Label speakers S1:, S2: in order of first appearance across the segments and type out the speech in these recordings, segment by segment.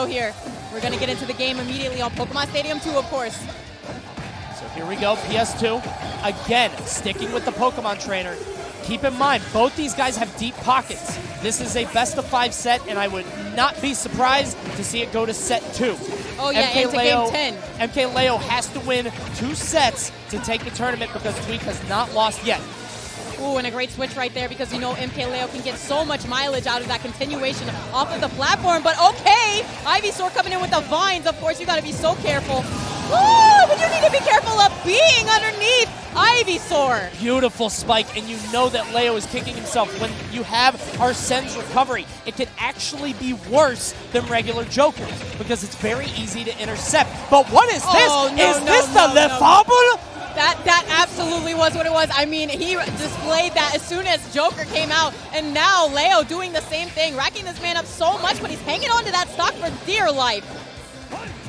S1: Here. We're going to get into the game immediately on Pokemon Stadium 2, of course.
S2: So here we go, PS2. Again, sticking with the Pokemon trainer. Keep in mind, both these guys have deep pockets. This is a best-of-5 set, and I would not be surprised to see it go to set 2.
S1: Oh, yeah, into game 10.
S2: MKLEO has to win 2 sets to take the tournament because Tweak has not lost yet.
S1: Ooh, and a great switch right there because you know MKLEO can get so much mileage out of that continuation off of the platform. But okay, Ivysaur coming in with the vines. Of course, you got to be so careful. Ooh, but you need to be careful of being underneath Ivysaur.
S2: Beautiful spike, and you know that Leo is kicking himself. When you have Arsene's recovery, it can actually be worse than regular Jokers because it's very easy to intercept. But what is this? Is this the Le Fable?
S1: That absolutely was what it was. I mean, he displayed that as soon as Joker came out, and now Leo doing the same thing, racking this man up so much, but he's hanging on to that stock for dear life.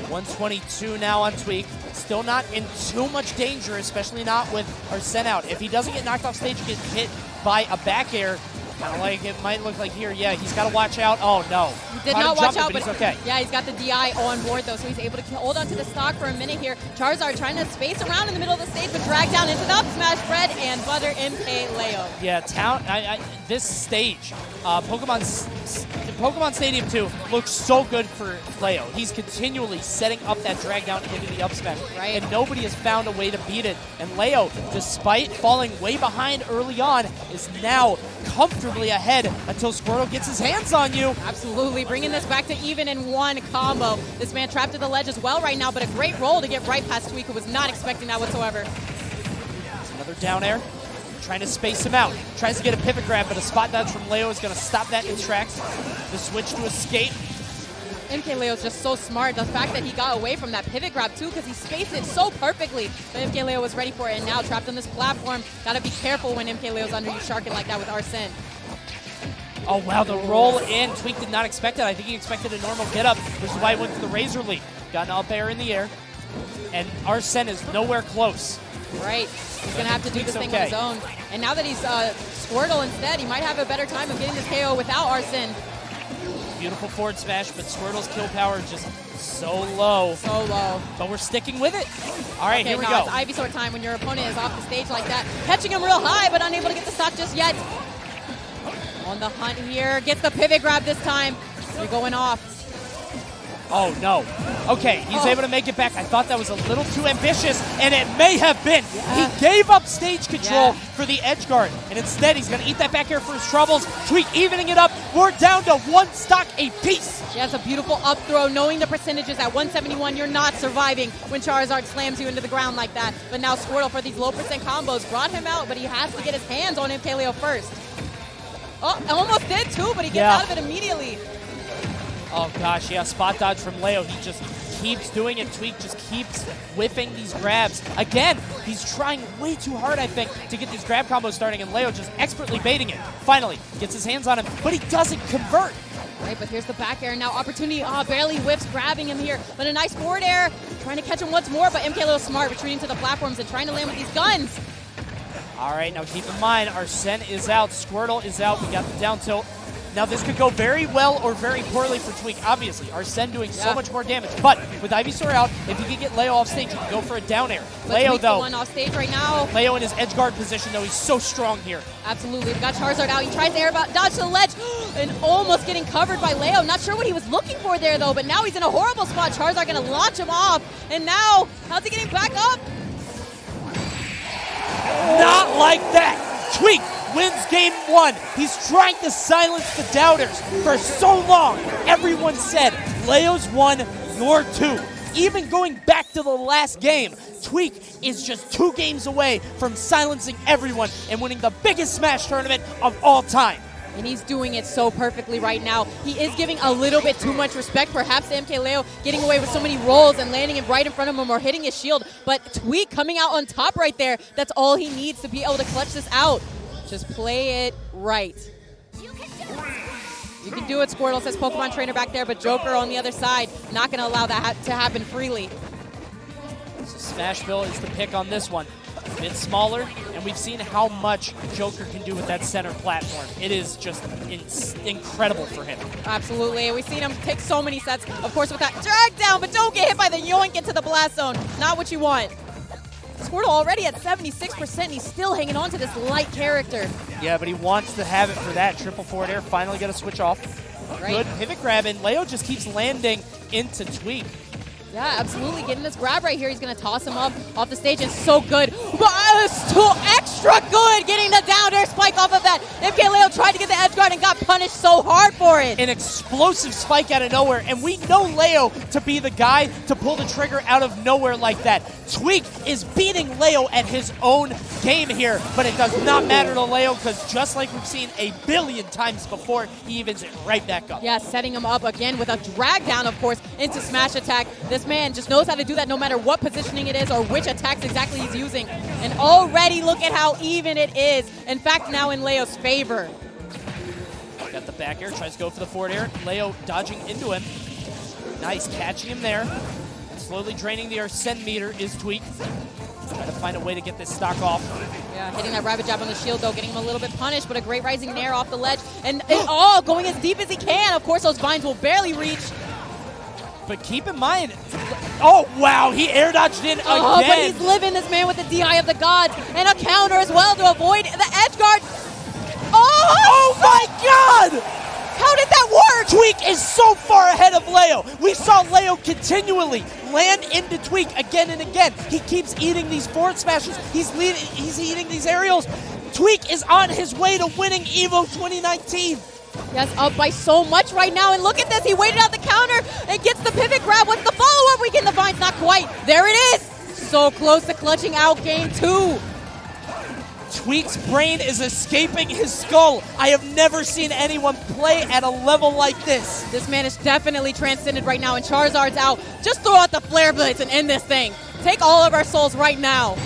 S2: 122 now on Tweak. Still not in too much danger, especially not with Arsene out. If he doesn't get knocked off stage, get hit by a back air, kind of like it might look like here. Yeah, he's got to watch out. Oh, no.
S1: He did not watch out,
S2: but he's okay.
S1: Yeah, he's got the DI on board, though, so he's able to hold on to the stock for a minute here. Charizard trying to space around in the middle of the stage, but dragged down into the up smash bread and butter MKLEO.
S2: Yeah, this stage, Pokemon Stadium 2 looks so good for Leo. He's continually setting up that drag down into the up smash,
S1: right?
S2: And nobody has found a way to beat it. And Leo, despite falling way behind early on, is now comfortably ahead until Squirtle gets his hands on you.
S1: Absolutely, bringing this back to even in one combo. This man trapped to the ledge as well right now, but a great roll to get right past Tweak, who was not expecting that whatsoever.
S2: Another down air, trying to space him out. Tries to get a pivot grab, but a spot dodge from Leo is going to stop that in tracks. The switch to escape.
S1: MKLEO is just so smart. The fact that he got away from that pivot grab too, because he spaced it so perfectly. But MKLEO was ready for it, and now trapped on this platform. Got to be careful when MKLEO's under you sharking like that with Arsene.
S2: Oh, wow, the roll in. Tweak did not expect it. I think he expected a normal get-up, which is why he went to the Razor Leap. Got an up air in the air, and Arsene is nowhere close.
S1: Right. He's going to have to do this thing on his own. And now that he's Squirtle instead, he might have a better time of getting this KO without Arsene.
S2: Beautiful forward smash, but Squirtle's kill power is just so low.
S1: So low.
S2: But we're sticking with it. All right, here we go.
S1: It's Ivysaur time when your opponent is off the stage like that. Catching him real high, but unable to get the stock just yet. On the hunt here. Gets the pivot grab this time. You're going off.
S2: Oh, no. Okay, he's able to make it back. I thought that was a little too ambitious, and it may have been. Yeah. He gave up stage control for the edge guard, and instead he's going to eat that back air for his troubles. Tweak evening it up. We're down to 1 stock apiece.
S1: She has a beautiful up throw, knowing the percentages at 171. You're not surviving when Charizard slams you into the ground like that. But now Squirtle, for these low percent combos, brought him out, but he has to get his hands on MKLEO first. Oh, almost did too, but he gets out of it immediately.
S2: Oh gosh, yeah, spot dodge from Leo. He just keeps doing it. Tweak just keeps whiffing these grabs. Again, he's trying way too hard, I think, to get these grab combos starting, and Leo just expertly baiting it. Finally, gets his hands on him, but he doesn't convert.
S1: Right, but here's the back air. Now opportunity, barely whiffs, grabbing him here. But a nice forward air, trying to catch him once more, but MKLEO smart, retreating to the platforms and trying to land with these guns.
S2: All right, now keep in mind, Arsene is out, Squirtle is out. We got the down tilt. Now this could go very well or very poorly for Tweak, obviously. Arsene doing so much more damage. But with Ivysaur out, if he can get Leo off stage, he can go for a down air.
S1: But
S2: Leo,
S1: Tweak's
S2: though.
S1: the one off stage right now.
S2: Leo in his edge guard position, though. He's so strong here.
S1: Absolutely. We got Charizard out. He tries to air dodge to the ledge and almost getting covered by Leo. Not sure what he was looking for there, though. But now he's in a horrible spot. Charizard going to launch him off. And now, how's he getting back up?
S2: Not like that. Tweak wins game 1. He's trying to silence the doubters. For so long, everyone said, Leo's 1, you're 2. Even going back to the last game, Tweak is just 2 games away from silencing everyone and winning the biggest Smash tournament of all time.
S1: And he's doing it so perfectly right now. He is giving a little bit too much respect, perhaps, to MKLEO, getting away with so many rolls and landing it right in front of him or hitting his shield. But Tweak coming out on top right there, that's all he needs to be able to clutch this out. Just play it right. You can do it, Squirtle, says Pokemon Trainer back there, but Joker on the other side, not going to allow that to happen freely.
S2: So Smashville is the pick on this one. A bit smaller, and and we've seen how much Joker can do with that center platform. It is just incredible for him.
S1: Absolutely. We've seen him take so many sets, of course, with that drag down, but don't get hit by the yoink into the blast zone. Not what you want. Squirtle already at 76%, and he's still hanging on to this light character.
S2: Yeah, but he wants to have it for that. Triple forward air, finally going to switch off.
S1: Right.
S2: Good pivot grab, and Leo just keeps landing into Tweak.
S1: Yeah, absolutely. Getting this grab right here. He's going to toss him up off the stage. It's so good. But still extra good getting the down air spike off of that. MKLEO tried to get the edge guard and got punished so hard for it.
S2: An explosive spike out of nowhere, and we know Leo to be the guy to pull the trigger out of nowhere like that. Tweak is beating Leo at his own game here, but it does not matter to Leo because just like we've seen a billion times before, he evens it right back up.
S1: Yeah, setting him up again with a drag down, of course, into smash attack. This man just knows how to do that no matter what positioning it is or which attacks exactly he's using. And already look at how even it is. In fact, now in Leo's favor.
S2: Got the back air, tries to go for the forward air. Leo dodging into him. Nice, catching him there. Slowly draining the Arsene meter is Tweak. Trying to find a way to get this stock off.
S1: Yeah, hitting that rabbit jab on the shield, though, getting him a little bit punished, but a great rising nair off the ledge. And oh, going as deep as he can. Of course, those vines will barely reach.
S2: But keep in mind, oh, wow, he air dodged in again.
S1: Oh, but he's living, this man, with the DI of the gods. And a counter as well to avoid the edge guard.
S2: Oh my God!
S1: How did that work?
S2: Tweak is so far ahead of Leo. We saw Leo continually land into Tweak again and again. He keeps eating these forward smashes. He's eating these aerials. Tweak is on his way to winning EVO 2019.
S1: Yes, up by so much right now. And look at this. He waited out the counter and gets the pivot grab. What's the follow-up? We get the vines. Not quite. There it is. So close to clutching out game 2.
S2: Tweak's brain is escaping his skull. I have never seen anyone play at a level like this.
S1: This man is definitely transcended right now, and Charizard's out. Just throw out the Flare Blitz and end this thing. Take all of our souls right now.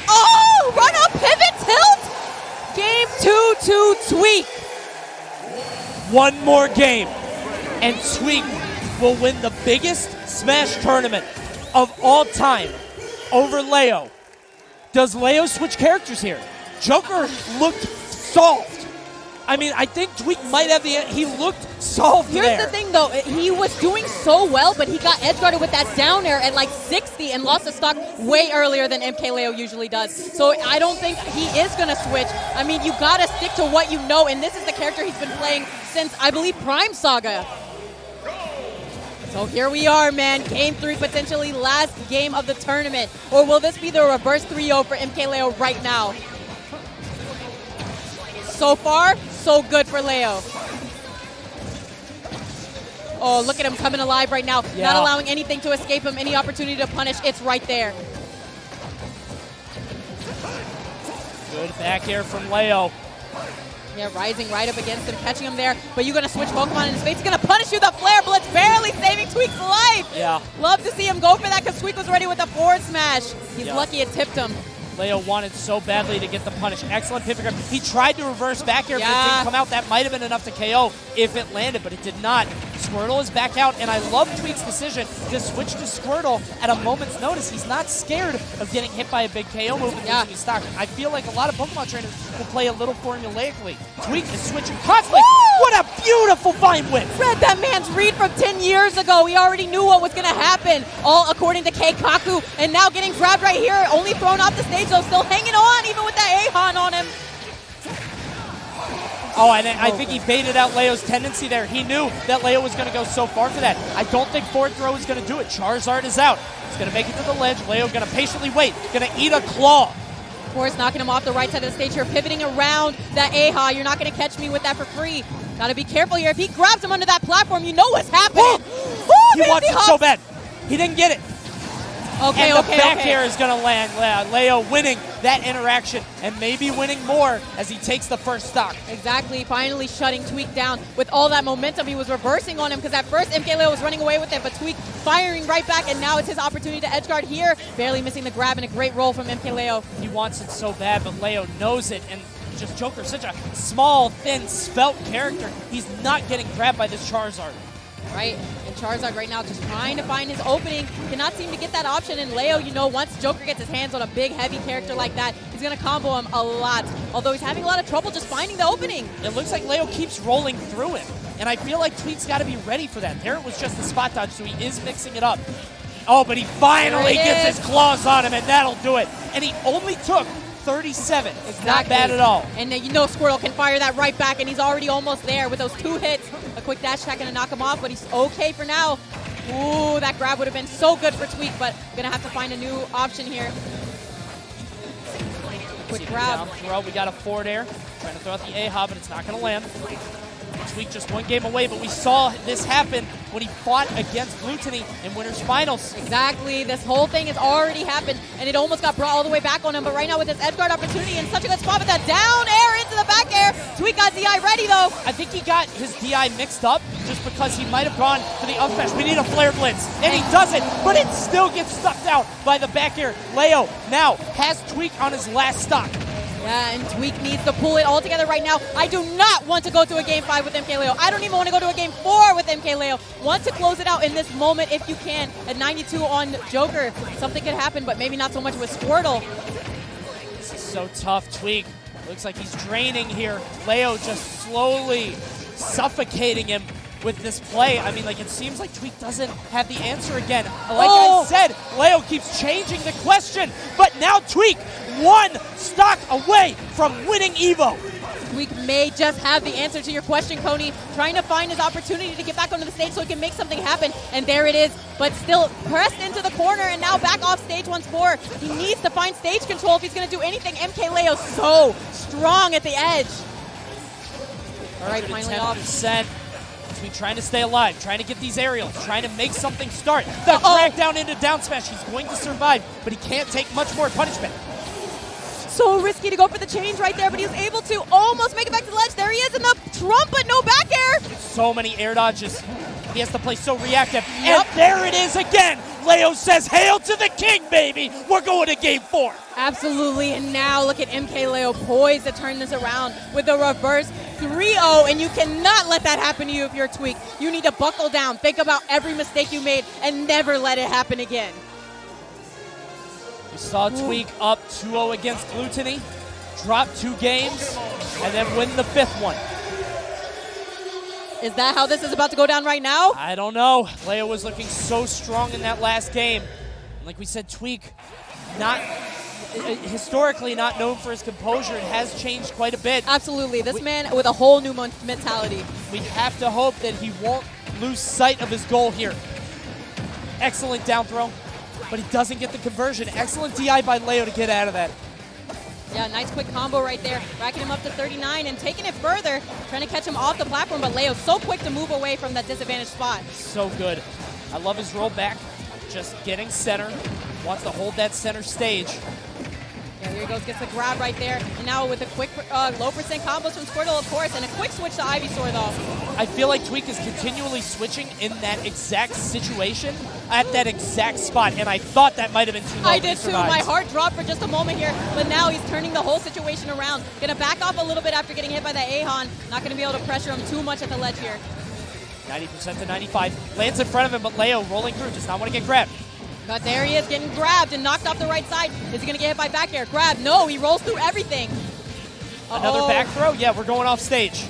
S1: Oh, run up pivot tilt. Game 2 to Tweak.
S2: One more game, and Tweak will win the biggest Smash tournament of all time over Leo. Does Leo switch characters here? Joker looked solved. I mean, I think Tweak might have he looked solved there.
S1: Here's the thing, though. He was doing so well, but he got edge guarded with that down air at like 60 and lost the stock way earlier than MKLEO usually does. So I don't think he is going to switch. I mean, you got to stick to what you know, and this is the character he's been playing since, I believe, Prime Saga. So here we are, man. Game 3, potentially last game of the tournament. Or will this be the reverse 3-0 for MKLEO right now? So far, so good for Leo. Oh, look at him coming alive right now.
S2: Yeah.
S1: Not allowing anything to escape him, any opportunity to punish. It's right there.
S2: Good back air from Leo.
S1: Yeah, rising right up against him, catching him there. But you're going to switch Pokemon in his face. He's going to punish you. The Flare Blitz barely saving Tweak's life.
S2: Yeah.
S1: Love to see him go for that because Tweak was ready with a forward smash. He's
S2: Yeah.
S1: lucky it tipped him.
S2: Leo wanted so badly to get the punish. Excellent pivot grab. He tried to reverse back air, but it
S1: Yeah.
S2: didn't come out. That might have been enough to KO if it landed, but it did not. Squirtle is back out, and I love Tweak's decision to switch to Squirtle at a moment's notice. He's not scared of getting hit by a big KO move and losing his stock. I feel like a lot of Pokemon trainers will play a little formulaically. Tweak is switching constantly.
S1: Woo!
S2: What a beautiful vine whip!
S1: Read that man's read from 10 years ago. We already knew what was going to happen, all according to Keikaku. And now getting grabbed right here, only thrown off the stage, though, still hanging on, even with that A-Han on him.
S2: Oh, and I think he baited out Leo's tendency there. He knew that Leo was going to go so far for that. I don't think forward throw is going to do it. Charizard is out. He's going to make it to the ledge. Leo going to patiently wait. Going to eat a claw.
S1: Of course, knocking him off the right side of the stage here, pivoting around that A-Ha. You're not going to catch me with that for free. Got to be careful here. If he grabs him under that platform, you know what's happening.
S2: He wants it so bad. He didn't get it.
S1: Okay,
S2: and the
S1: okay,
S2: back
S1: okay.
S2: air is going to land. Leo winning that interaction and maybe winning more as he takes the first stock.
S1: Exactly, finally shutting Tweak down. With all that momentum, he was reversing on him because at first MKLEO was running away with it, but Tweak firing right back, and now it's his opportunity to edgeguard here. Barely missing the grab, and a great roll from MKLEO.
S2: He wants it so bad, but Leo knows it, and just Joker, such a small, thin, svelte character. He's not getting grabbed by this Charizard.
S1: Right, and Charizard right now, just trying to find his opening. Cannot seem to get that option. And Leo, you know, once Joker gets his hands on a big, heavy character like that, he's going to combo him a lot. Although he's having a lot of trouble just finding the opening.
S2: It looks like Leo keeps rolling through him. And I feel like Tweek's got to be ready for that. There it was just a spot dodge, so he is mixing it up. Oh, but he finally gets his claws on him, and that'll do it. And he only took 37. It's not bad at all.
S1: And you know Squirtle can fire that right back, and he's already almost there with those 2 hits. A quick dash attack going to knock him off, but he's okay for now. Ooh, that grab would have been so good for Tweek, but going to have to find a new option here. Quick grab.
S2: Down throw. We got a forward air. Trying to throw out the A-Hob, but it's not going to land. Tweek just 1 game away, but we saw this happen when he fought against Glutony in Winners Finals.
S1: Exactly. This whole thing has already happened, and it almost got brought all the way back on him. But right now with this edge guard opportunity in such a good spot with that down air into the back air, Tweek got DI ready, though.
S2: I think he got his DI mixed up just because he might have gone for the up smash. We need a flare blitz, and he does it, but it still gets stuffed out by the back air. Leo now has Tweek on his last stock.
S1: Yeah, and Tweek needs to pull it all together right now. I do not want to go to a Game 5 with MKLEO. I don't even want to go to a Game 4 with MKLEO. Want to close it out in this moment if you can. At 92 on Joker, something could happen, but maybe not so much with Squirtle.
S2: This is so tough. Tweek looks like he's draining here. Leo just slowly suffocating him with this play. I mean, like, it seems like Tweek doesn't have the answer again. Like I said, Leo keeps changing the question, but now Tweek 1 stock away from winning EVO.
S1: Tweek may just have the answer to your question, Coney. Trying to find his opportunity to get back onto the stage so he can make something happen, and there it is. But still pressed into the corner and now back off stage once more. He needs to find stage control if he's going to do anything. MKLEO so strong at the edge. All right, finally off.
S2: Tweek trying to stay alive, trying to get these aerials, trying to make something start. The crack down into down smash. He's going to survive, but he can't take much more punishment.
S1: So risky to go for the change right there, but he was able to almost make it back to the ledge. There he is in the trump, but no back air.
S2: So many air dodges. He has to play so reactive. Yep. And there it is again. Leo says, hail to the king, baby. We're going to Game 4.
S1: Absolutely, and now look at MKLEO poised to turn this around with a reverse 3-0, and you cannot let that happen to you if you're Tweek. You need to buckle down, think about every mistake you made, and never let it happen again.
S2: We saw Tweek up 2-0 against Glutony, drop 2 games, and then win the 5th one.
S1: Is that how this is about to go down right now?
S2: I don't know. Leo was looking so strong in that last game. And like we said, Tweek, historically not known for his composure. It has changed quite a bit.
S1: Absolutely. This man with a whole new mentality.
S2: We have to hope that he won't lose sight of his goal here. Excellent down throw, but he doesn't get the conversion. Excellent DI by Leo to get out of that.
S1: Yeah, nice quick combo right there. Racking him up to 39 and taking it further. Trying to catch him off the platform, but Leo's so quick to move away from that disadvantaged spot.
S2: So good. I love his roll back. Just getting center. Wants to hold that center stage.
S1: Yeah, here he goes, gets the grab right there. And now with a quick low percent combos from Squirtle, of course, and a quick switch to Ivysaur, though.
S2: I feel like Tweek is continually switching in that exact situation at that exact spot, and I thought that might have been too low.
S1: I did too. My heart dropped for just a moment here, but now he's turning the whole situation around. Gonna back off a little bit after getting hit by that Ahon. Not gonna be able to pressure him too much at the ledge here.
S2: 90% to 95. Lands in front of him, but Leo rolling through, does not want to get grabbed.
S1: But there he is, getting grabbed and knocked off the right side. Is he going to get hit by back air? Grab. No, he rolls through everything.
S2: Another back throw? Yeah, we're going off stage.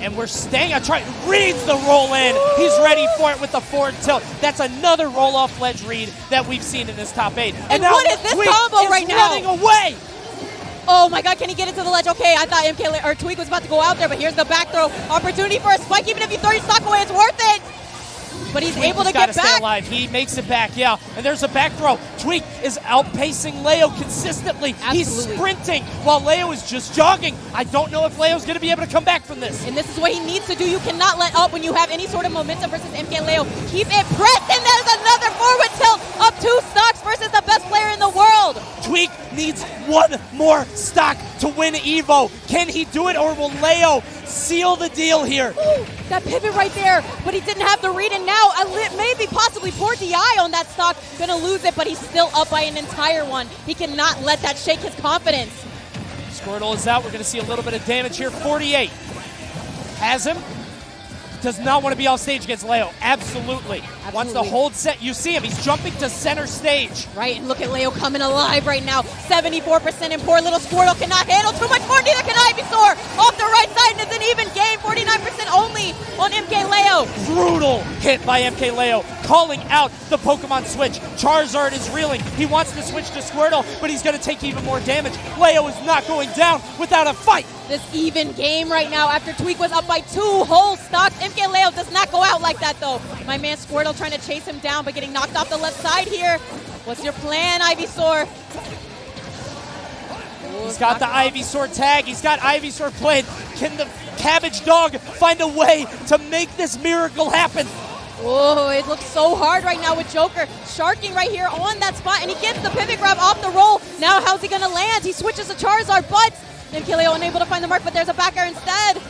S2: And we're staying. Reads the roll in. He's ready for it with the forward tilt. That's another roll-off ledge read that we've seen in this top 8.
S1: And now what is this combo right now?
S2: Running away.
S1: Oh my god, can he get into the ledge? Okay, I thought Tweek was about to go out there, but here's the back throw. Opportunity for a spike. Even if you throw your stock away, it's worth it. But he's able to get back.
S2: Stay alive. He makes it back, yeah. And there's a back throw. Tweek is outpacing Leo consistently.
S1: Absolutely.
S2: He's sprinting while Leo is just jogging. I don't know if Leo's going to be able to come back from this.
S1: And this is what he needs to do. You cannot let up when you have any sort of momentum versus MKLEO. Keep it pressed, and there's another forward tilt. Up 2 stocks versus the best player in the world.
S2: Tweek needs 1 more stock to win EVO. Can he do it, or will Leo seal the deal here?
S1: Ooh, that pivot right there, but he didn't have the read, and now maybe possibly poor DI on that stock. Gonna lose it, but he's still up by an entire one. He cannot let that shake his confidence.
S2: Squirtle is out. We're gonna see a little bit of damage here. 48. Has him. does not want to be on stage against Leo. Absolutely. Wants to hold set. You see him. He's jumping to center stage.
S1: Right, and look at Leo coming alive right now. 74%, and poor little Squirtle cannot handle too much more. Neither can Ivysaur. Off the right side, and it's an even game. 49% only on MKLEO.
S2: Brutal hit by MKLEO. Calling out the Pokemon switch. Charizard is reeling. He wants to switch to Squirtle, but he's going to take even more damage. Leo is not going down without a fight.
S1: This even game right now after Tweak was up by 2 whole stocks. MKLEO does not go out like that, though. My man Squirtle trying to chase him down, but getting knocked off the left side here. What's your plan, Ivysaur?
S2: He's got the Ivysaur tag. He's got Ivysaur played. Can the Cabbage Dog find a way to make this miracle happen?
S1: Oh, it looks so hard right now with Joker sharking right here on that spot, and he gets the pivot grab off the roll. Now how's he going to land? He switches to Charizard, but MKLEO unable to find the mark, but there's a back air instead.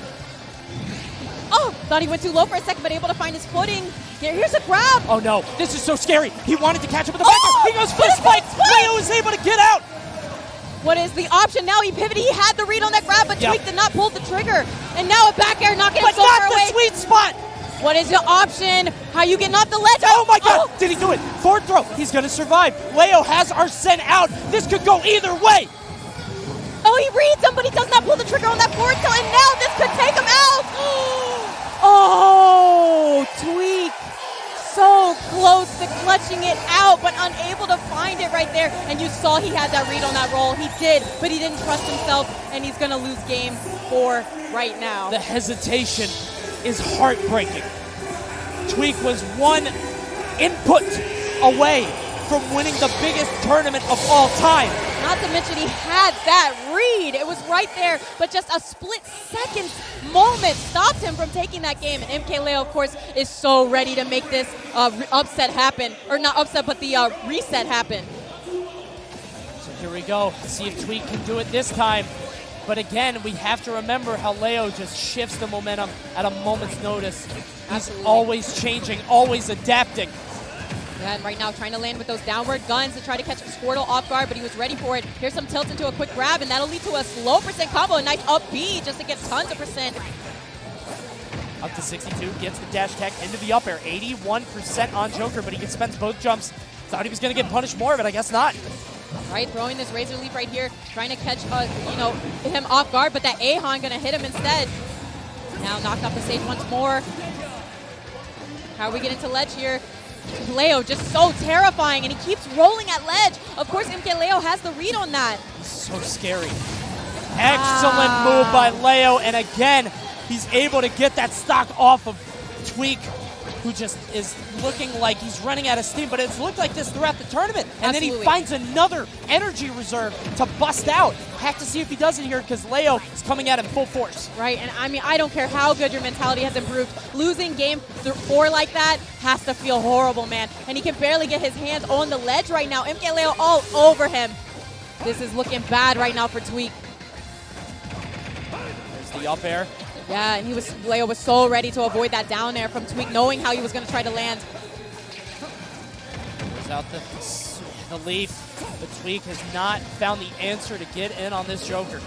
S1: Oh, thought he went too low for a second, but able to find his footing. Here's a grab.
S2: Oh no, this is so scary. He wanted to catch up with the back air. He goes fist spike. Leo is able to get out.
S1: What is the option now? He pivoted. He had the read on that grab, but Tweak did not pull the trigger. And now a back air knocking him so far away.
S2: But not the sweet spot.
S1: What is the option? How you getting off the ledge?
S2: Oh my god, did he do it? Forward throw, he's gonna survive. Leo has Arsene out. This could go either way.
S1: Oh, he reads him, but he does not pull the trigger on that forward throw, and now this could take him out. Oh, Tweak. So close to clutching it out, but unable to find it right there. And you saw he had that read on that roll. He did, but he didn't trust himself, and he's gonna lose game 4 right now.
S2: The hesitation is heartbreaking. Tweak was one input away from winning the biggest tournament of all time.
S1: Not to mention he had that read. It was right there, but just a split-second moment stopped him from taking that game. And MKLEO, of course, is so ready to make this upset happen. Or not upset, but the reset happen.
S2: So here we go. See if Tweak can do it this time. But again, we have to remember how Leo just shifts the momentum at a moment's notice. He's always changing, always adapting.
S1: Yeah, and right now trying to land with those downward guns to try to catch Squirtle off guard, but he was ready for it. Here's some tilt into a quick grab, and that'll lead to a slow percent combo. A nice up B just to get tons of percent.
S2: Up to 62, gets the dash attack into the up air. 81% on Joker, but he spends both jumps. Thought he was going to get punished more, but I guess not.
S1: Right, throwing this Razor Leaf right here, trying to catch him off guard, but that Ahan going to hit him instead. Now knocked off the stage once more. How are we getting to ledge here? Leo just so terrifying, and he keeps rolling at ledge. Of course, MKLEO has the read on that.
S2: So scary. Excellent move by Leo, and again, he's able to get that stock off of Tweak, who just is looking like he's running out of steam, but it's looked like this throughout the tournament. And then he finds another energy reserve to bust out. Have to see if he does it here, because Leo is coming at him full force.
S1: Right, and I mean, I don't care how good your mentality has improved. Losing game 4 like that has to feel horrible, man. And he can barely get his hands on the ledge right now. MKLEO all over him. This is looking bad right now for Tweak.
S2: There's the up air.
S1: Yeah, and Leo was so ready to avoid that down air from Tweak, knowing how he was going to try to land.
S2: Goes out the leaf, but Tweak has not found the answer to get in on this Joker.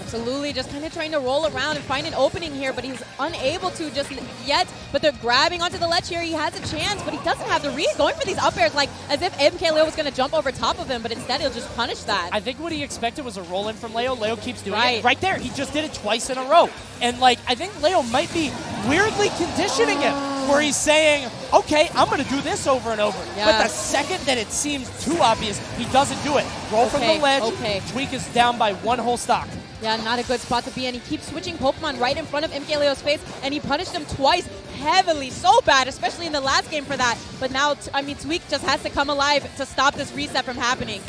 S1: Absolutely, just kind of trying to roll around and find an opening here, but he's unable to just yet. But they're grabbing onto the ledge here. He has a chance, but he doesn't have the read. Going for these up airs, like as if MKLEO was going to jump over top of him, but instead he'll just punish that.
S2: I think what he expected was a roll in from Leo. Leo keeps doing it. Right there, he just did it twice in a row. And like, I think Leo might be weirdly conditioning him, where he's saying, okay, I'm going to do this over and over.
S1: Yeah.
S2: But the second that it seems too obvious, he doesn't do it. Roll from the ledge. Tweak is down by 1 whole stock.
S1: Yeah, not a good spot to be in. He keeps switching Pokemon right in front of MKLEO's face, and he punished him twice heavily. So bad, especially in the last game for that. But now, I mean, Tweak just has to come alive to stop this reset from happening.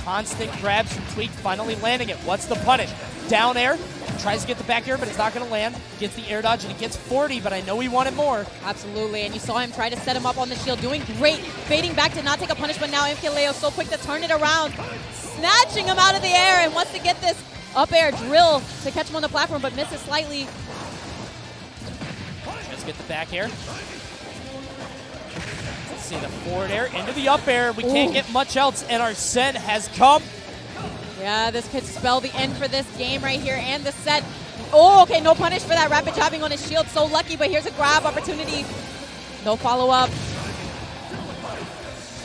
S2: Constant grabs from Tweak, finally landing it. What's the punish? Down air, tries to get the back air, but it's not going to land. Gets the air dodge, and he gets 40, but I know he wanted more.
S1: Absolutely, and you saw him try to set him up on the shield, doing great. Fading back to not take a punish, but now MKLEO so quick to turn it around. Snatching him out of the air, and wants to get this up air drill to catch him on the platform, but misses slightly.
S2: Just get the back air. Let's see the forward air into the up air. We can't get much else, and Arsene has come.
S1: Yeah, this could spell the end for this game right here and the set. Oh, okay, no punish for that rapid jabbing on his shield. So lucky, but here's a grab opportunity. No follow-up.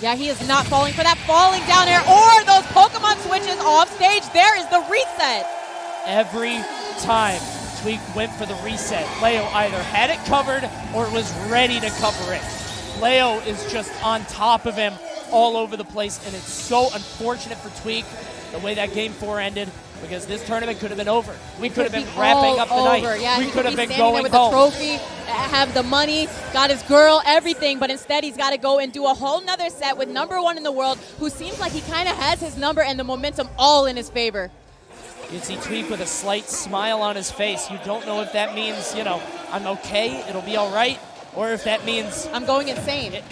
S1: Yeah, he is not falling for that falling down air or those Pokemon switches off stage. There is the reset.
S2: Every time Tweak went for the reset, Leo either had it covered or was ready to cover it. Leo is just on top of him all over the place, and it's so unfortunate for Tweak the way that Game 4 ended, because this tournament could have been over. We could have been wrapping up the night.
S1: Yeah,
S2: we could have been
S1: going
S2: going
S1: there with
S2: home.
S1: the trophy, have the money, got his girl, everything, but instead he's got to go and do a whole nother set with #1 in the world, who seems like he kind of has his number and the momentum all in his favor.
S2: You see Tweak with a slight smile on his face. You don't know if that means, you know, I'm okay, it'll be all right, or if that means
S1: I'm going insane.
S2: It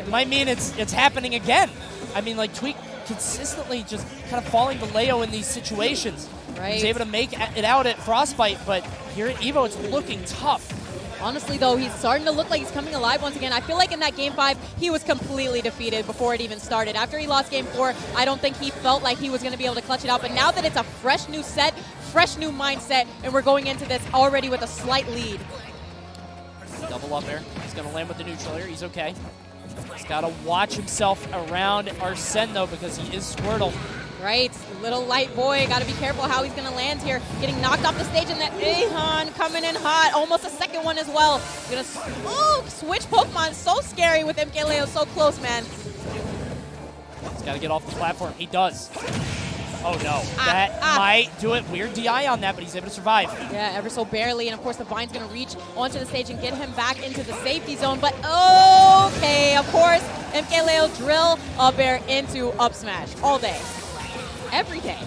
S2: might mean it's happening again. I mean, like, Tweak consistently just kind of falling to Leo in these situations.
S1: Right.
S2: He's able to make it out at Frostbite, but here at EVO, it's looking tough.
S1: Honestly, though, he's starting to look like he's coming alive once again. I feel like in that Game 5, he was completely defeated before it even started. After he lost Game 4, I don't think he felt like he was going to be able to clutch it out. But now that it's a fresh new set, fresh new mindset, and we're going into this already with a slight lead.
S2: Double up there. He's going to land with the neutral here. He's okay. He's got to watch himself around Arsene, though, because he is Squirtle.
S1: Right, little light boy, got to be careful how he's going to land here. Getting knocked off the stage, and that Ahan coming in hot. Almost a second one as well. Gonna switch Pokemon. So scary with MKLEO so close, man.
S2: He's got to get off the platform. He does. Oh, no. That might do it. Weird DI on that, but he's able to survive.
S1: Yeah, ever so barely. And, of course, the Vine's going to reach onto the stage and get him back into the safety zone. But, okay, of course, MKLEO drill up air into up smash all day. Every day.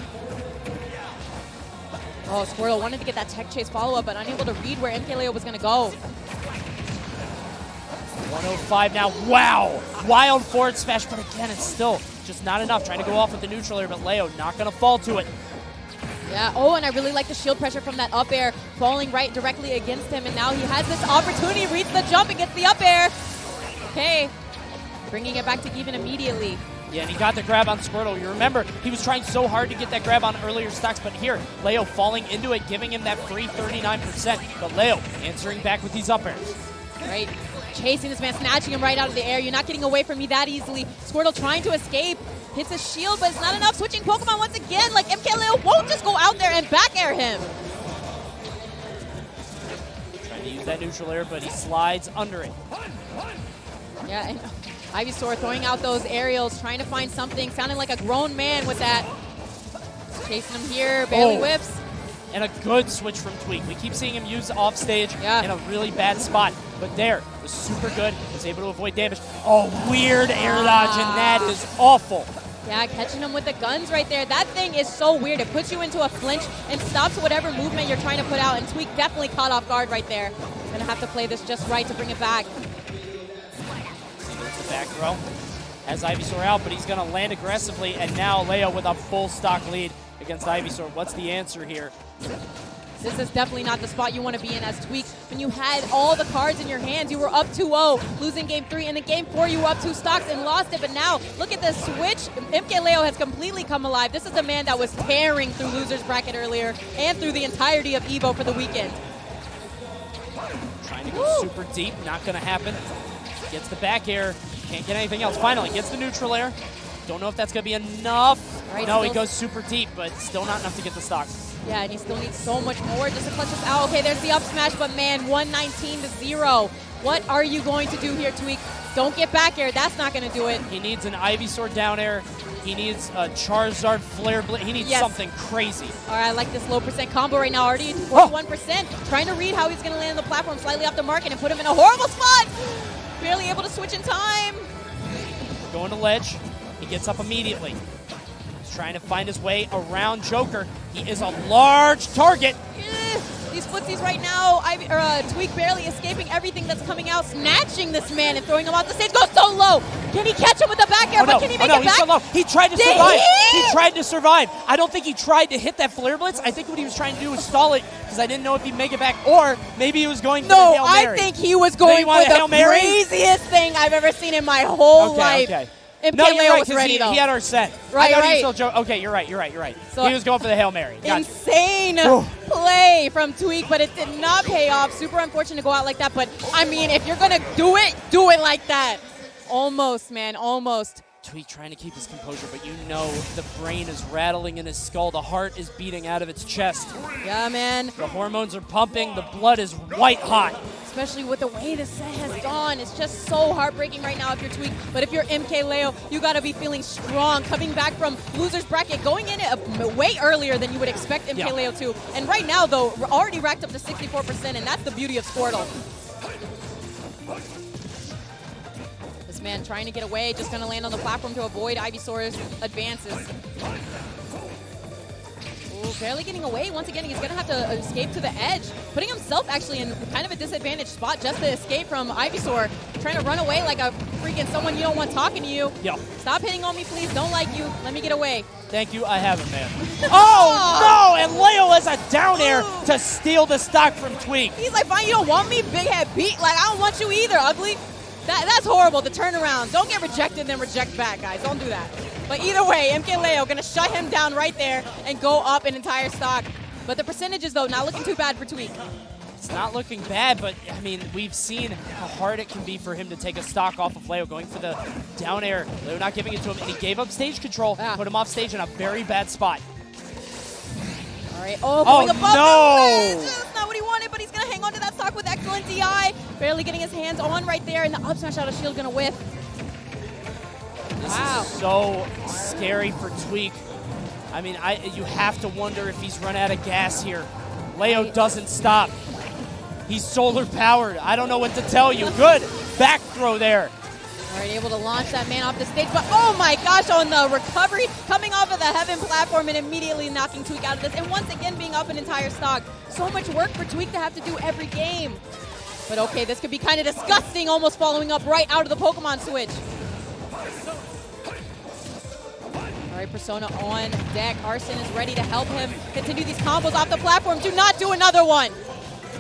S1: Oh, Squirtle wanted to get that tech chase follow-up, but unable to read where MKLEO was going to go.
S2: 105 now. Wow. Wild forward smash, but again, it's still just not enough. Trying to go off with the neutral here, but Leo not going to fall to it.
S1: Yeah, oh, and I really like the shield pressure from that up air, falling right directly against him, and now he has this opportunity, reads the jump and gets the up air. Okay, bringing it back to even immediately.
S2: Yeah, and he got the grab on Squirtle. You remember, he was trying so hard to get that grab on earlier stocks, but here, Leo falling into it, giving him that free 39%. But Leo answering back with these up airs.
S1: Right, chasing this man, snatching him right out of the air. You're not getting away from me that easily. Squirtle trying to escape, hits his shield, but it's not enough. Switching Pokemon once again, like MKLEO won't just go out there and back air him.
S2: Trying to use that neutral air, but he slides under it.
S1: Yeah, and Ivysaur throwing out those aerials, trying to find something, sounding like a grown man with that. Chasing him here, barely whips.
S2: And a good switch from Tweak. We keep seeing him use offstage in a really bad spot. But there, was super good. Was able to avoid damage. Oh, weird air dodge, and that is awful.
S1: Yeah, catching him with the guns right there. That thing is so weird. It puts you into a flinch and stops whatever movement you're trying to put out. And Tweak definitely caught off guard right there. Gonna have to play this just right to bring it back.
S2: The back throw has Ivysaur out, but he's going to land aggressively, and now Leo with a full stock lead against Ivysaur. What's the answer here?
S1: This is definitely not the spot you want to be in as Tweak. When you had all the cards in your hands, you were up 2-0, losing Game 3, and in Game 4 you were up 2 stocks and lost it, but now look at the switch. MKLEO has completely come alive. This is the man that was tearing through losers bracket earlier and through the entirety of EVO for the weekend.
S2: Trying to go super deep, not going to happen. Gets the back air, can't get anything else. Finally, gets the neutral air. Don't know if that's going to be enough.
S1: Right,
S2: no, he goes super deep, but still not enough to get the stock.
S1: Yeah, and he still needs so much more just to clutch this out. Okay, there's the up smash, but man, 119-0. What are you going to do here, Tweak? Don't get back air. That's not going to do it.
S2: He needs an Ivysaur down air. He needs a Charizard Flare Blade. He needs something crazy.
S1: All right, I like this low percent combo right now. Already 41%. Trying to read how he's going to land on the platform slightly off the market and put him in a horrible spot. Barely able to switch in time.
S2: Going to ledge. He gets up immediately. He's trying to find his way around Joker. He is a large target.
S1: These footsies right now, Tweak barely escaping everything that's coming out, snatching this man and throwing him off the stage. Goes so low. Can he catch him with the back air? But can he make it back?
S2: He's so low. He tried to survive. He tried to survive. I don't think he tried to hit that Flare Blitz. I think what he was trying to do was stall it because I didn't know if he'd make it back, or maybe he was going for the Hail Mary.
S1: I think he was going for the craziest thing I've ever seen in my whole life. MKLEO was ready, though.
S2: He had our set.
S1: Right,
S2: I thought
S1: right.
S2: he still joking. Okay, you're right.
S1: So
S2: he was going for the Hail Mary. Gotcha.
S1: Insane play from Tweak, but it did not pay off. Super unfortunate to go out like that, but I mean, if you're going to do it like that. Almost, man, almost.
S2: Tweak trying to keep his composure, but you know the brain is rattling in his skull. The heart is beating out of its chest.
S1: Yeah, man.
S2: The hormones are pumping. The blood is white hot.
S1: Especially with the way the set has gone. It's just so heartbreaking right now if you're Tweak. But if you're MKLEO, you got to be feeling strong. Coming back from loser's bracket, going in it way earlier than you would expect MKLEO to. And right now, though, we're already racked up to 64%, and that's the beauty of Squirtle. This man trying to get away, just going to land on the platform to avoid Ivysaur's advances. Ooh, barely getting away. Once again, he's going to have to escape to the edge, putting himself actually in kind of a disadvantaged spot just to escape from Ivysaur, trying to run away like a freaking someone you don't want talking to you.
S2: Yo.
S1: Stop hitting on me, please. Don't like you. Let me get away.
S2: Thank you. I have it, man. Oh, no! And Leo has a down air to steal the stock from Tweak.
S1: He's like, fine, you don't want me? Big head beat. Like, I don't want you either, ugly. That's horrible, the turnaround. Don't get rejected, then reject back, guys. Don't do that. But either way, MKLEO going to shut him down right there and go up an entire stock. But the percentages, though, not looking too bad for Tweak.
S2: It's not looking bad, but, I mean, we've seen how hard it can be for him to take a stock off of Leo, going for the down air. Leo not giving it to him, and he gave up stage control, put him off stage in a very bad spot.
S1: All right, going above
S2: no!
S1: the ledge. That's not what he wanted, but he's going to hang on to that stock with excellent DI. Barely getting his hands on right there, and the up smash out of shield going to whiff.
S2: This is so scary for Tweak. I mean, you have to wonder if he's run out of gas here. Leo doesn't stop. He's solar powered. I don't know what to tell you. Good back throw there.
S1: All right, able to launch that man off the stage, but oh my gosh, on the recovery, coming off of the Heaven platform and immediately knocking Tweak out of this, and once again being up an entire stock. So much work for Tweak to have to do every game. But okay, this could be kind of disgusting, almost following up right out of the Pokemon switch. All right, Persona on deck. Arsene is ready to help him continue these combos off the platform. Do not do another one.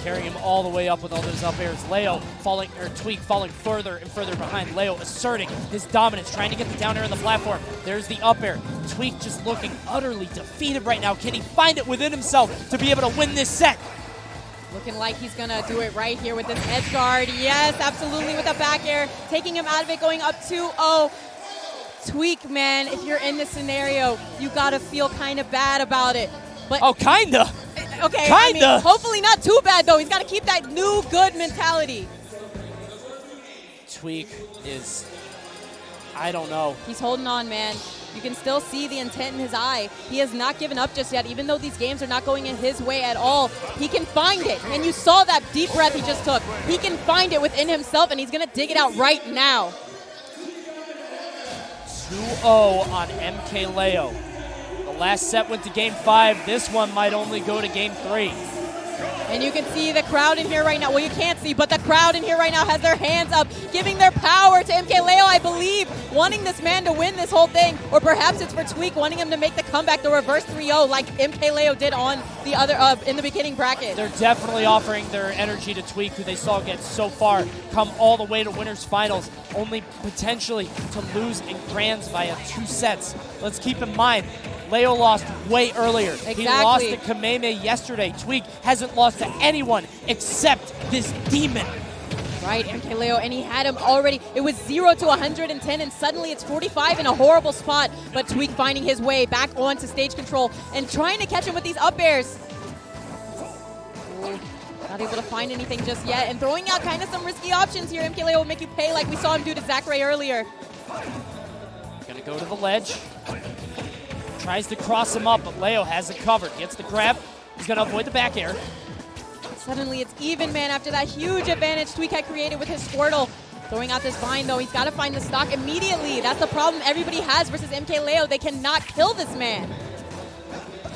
S2: Carrying him all the way up with all those up airs. Leo falling, or Tweak falling further and further behind. Leo asserting his dominance, trying to get the down air on the platform. There's the up air. Tweak just looking utterly defeated right now. Can he find it within himself to be able to win this set?
S1: Looking like he's going to do it right here with this edge guard. Yes, absolutely, with the back air. Taking him out of it, going up 2-0. Tweak, man, if you're in this scenario, you got to feel kind of bad about it. But
S2: kinda.
S1: Okay,
S2: kinda.
S1: I mean, hopefully not too bad, though. He's got to keep that new good mentality.
S2: Tweak is, I don't know.
S1: He's holding on, man. You can still see the intent in his eye. He has not given up just yet, even though these games are not going in his way at all. He can find it, and you saw that deep breath he just took. He can find it within himself, and he's going to dig it out right now.
S2: 2-0 on MKLEO. The last set went to Game 5. This one might only go to Game 3.
S1: And you can see the crowd in here right now. Well, you can't see, but the crowd in here right now has their hands up, giving their power to MKLEO, I believe, wanting this man to win this whole thing. Or perhaps it's for Tweak, wanting him to make the comeback, the reverse 3-0, like MKLEO did on the other in the beginning bracket.
S2: They're definitely offering their energy to Tweak, who they saw get so far come all the way to winners finals, only potentially to lose in Grands via 2 sets. Let's keep in mind, Leo lost way earlier.
S1: Exactly.
S2: He lost to Kameme yesterday. Tweak hasn't lost to anyone except this demon.
S1: Right, MKLEO, and he had him already. It was 0 to 110, and suddenly it's 45 in a horrible spot. But Tweak finding his way back onto stage control and trying to catch him with these up airs. Ooh, not able to find anything just yet, and throwing out kind of some risky options here. MKLEO will make you pay like we saw him do to Zachary earlier.
S2: Gonna go to the ledge. Tries to cross him up, but Leo has it covered. Gets the grab. He's gonna avoid the back air.
S1: Suddenly it's even, man, after that huge advantage Tweak had created with his Squirtle. Throwing out this vine, though. He's got to find the stock immediately. That's the problem everybody has versus MKLEO. They cannot kill this man.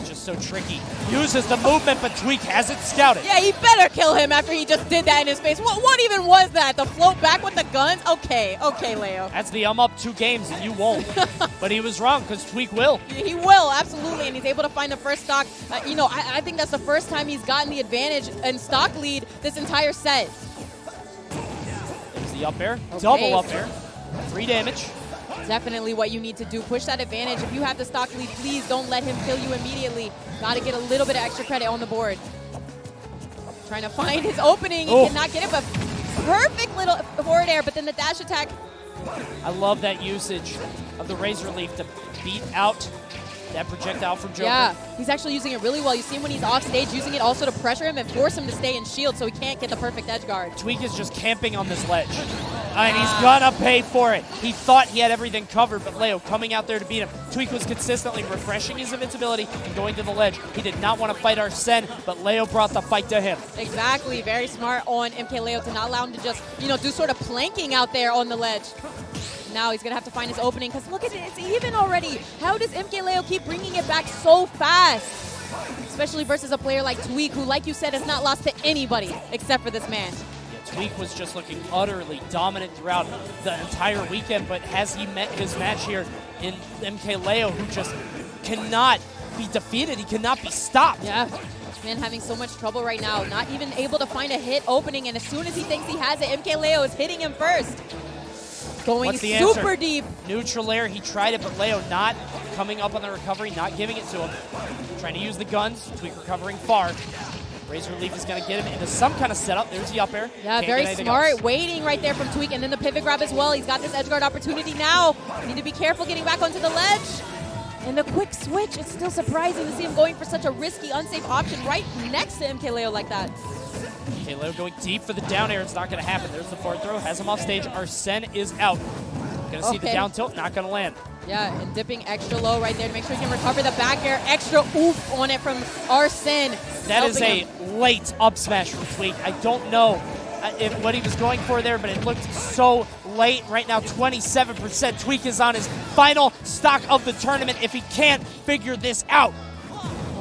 S2: Just so tricky. Uses the movement, but Tweak has it scouted.
S1: Yeah, he better kill him after he just did that in his face. What even was that? The float back with the guns? Okay, Leo.
S2: That's the up 2 games and you won't. But he was wrong, because Tweak will.
S1: He will, absolutely, and he's able to find the first stock. I think that's the first time he's gotten the advantage and stock lead this entire set.
S2: There's the up air. Double up air. 3 damage.
S1: Definitely what you need to do. Push that advantage. If you have the stock lead, please don't let him kill you immediately. Got to get a little bit of extra credit on the board. Trying to find his opening. He cannot get it, but perfect little forward air, but then the dash attack.
S2: I love that usage of the Razor Leaf to beat out that projectile from Joker.
S1: Yeah, he's actually using it really well. You see him when he's off stage, using it also to pressure him and force him to stay in shield so he can't get the perfect edge guard.
S2: Tweak is just camping on this ledge. And he's gonna pay for it. He thought he had everything covered, but Leo coming out there to beat him. Tweak was consistently refreshing his invincibility and going to the ledge. He did not want to fight Arsene, but Leo brought the fight to him.
S1: Exactly, very smart on MKLEO to not allow him to just, do sort of planking out there on the ledge. Now he's going to have to find his opening, because look at it, it's even already. How does MKLEO keep bringing it back so fast? Especially versus a player like Tweak, who, like you said, has not lost to anybody except for this man.
S2: Tweak was just looking utterly dominant throughout the entire weekend, but has he met his match here in MKLEO, who just cannot be defeated, he cannot be stopped.
S1: Yeah, man having so much trouble right now, not even able to find a hit opening, and as soon as he thinks he has it, MKLEO is hitting him first. Going super deep.
S2: Neutral air, he tried it, but Leo not coming up on the recovery, not giving it to him. Trying to use the guns, Tweak recovering far. Razor Leaf is going to get him into some kind of setup. There's the up air.
S1: Yeah, very smart. Waiting right there from Tweak, and then the pivot grab as well. He's got this edge guard opportunity now. Need to be careful getting back onto the ledge. And the quick switch, it's still surprising to see him going for such a risky, unsafe option right next to MKLEO like that.
S2: MKLEO going deep for the down air. It's not going to happen. There's the forward throw. Has him off stage. Arsene is out. Going to see the down tilt. Not going to land.
S1: Yeah, and dipping extra low right there to make sure he can recover the back air. Extra oof on it from Arsene.
S2: That is a late up smash from Tweak. I don't know what he was going for there, but it looked so late. Right now, 27%. Tweak is on his final stock of the tournament if he can't figure this out.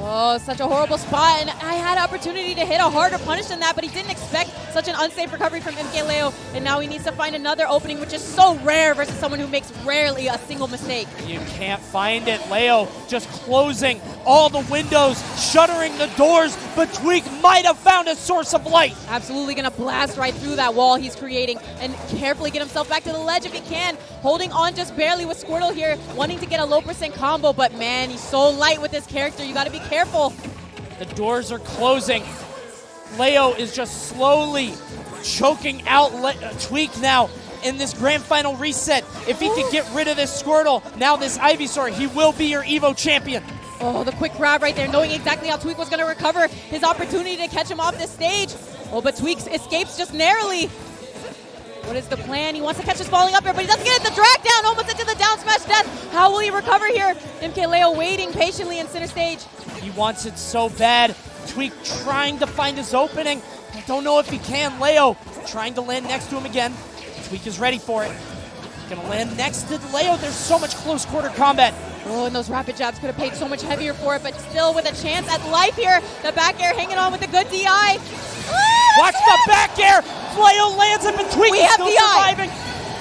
S1: Oh, such a horrible spot, and I had an opportunity to hit a harder punish than that, but he didn't expect such an unsafe recovery from MKLEO, and now he needs to find another opening, which is so rare versus someone who makes rarely a single mistake.
S2: You can't find it. Leo just closing all the windows, shuttering the doors, but Tweak might have found a source of light.
S1: Absolutely going to blast right through that wall he's creating and carefully get himself back to the ledge if he can. Holding on just barely with Squirtle here, wanting to get a low percent combo, but man, he's so light with this character. You got to be careful.
S2: The doors are closing. Leo is just slowly choking out Tweak now in this grand final reset. If he could get rid of this Squirtle, now this Ivysaur, he will be your Evo champion.
S1: Oh, the quick grab right there, knowing exactly how Tweak was going to recover his opportunity to catch him off this stage. Oh, but Tweak escapes just narrowly. What is the plan? He wants to catch this falling up here, but he doesn't get it. The drag down, almost into the down smash death. How will he recover here? MKLEO waiting patiently in center stage.
S2: He wants it so bad. Tweak trying to find his opening. I don't know if he can. Leo trying to land next to him again. Tweak is ready for it. Gonna land next to Leo. There's so much close quarter combat.
S1: Oh, and those rapid jabs could have paid so much heavier for it, but still with a chance at life here. The back air hanging on with a good DI.
S2: Watch the back air. Leo lands him, and Tweak is still surviving.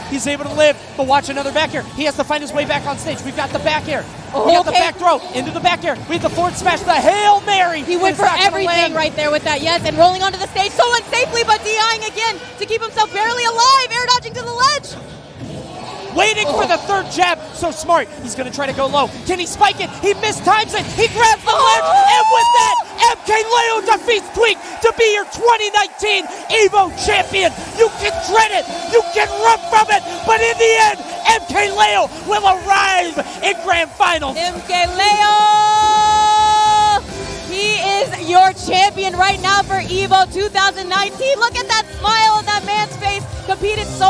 S2: He's able to live, but watch another back air. He has to find his way back on stage. We've got the back air. We got the back throw into the back air. We have the forward smash, the Hail Mary.
S1: He went for everything right there with that, yes, and rolling onto the stage so unsafely, but DIing again to keep himself barely alive, air dodging to the ledge.
S2: Waiting for the third jab. So smart. He's going to try to go low. Can he spike it? He mistimes it. He grabs the ledge. And with that, MKLEO defeats Tweak to be your 2019 EVO champion. You can dread it. You can run from it. But in the end, MKLEO will arrive in grand finals.
S1: MKLEO! He is your champion right now for EVO 2019. Look at that smile on that man's face. Competed so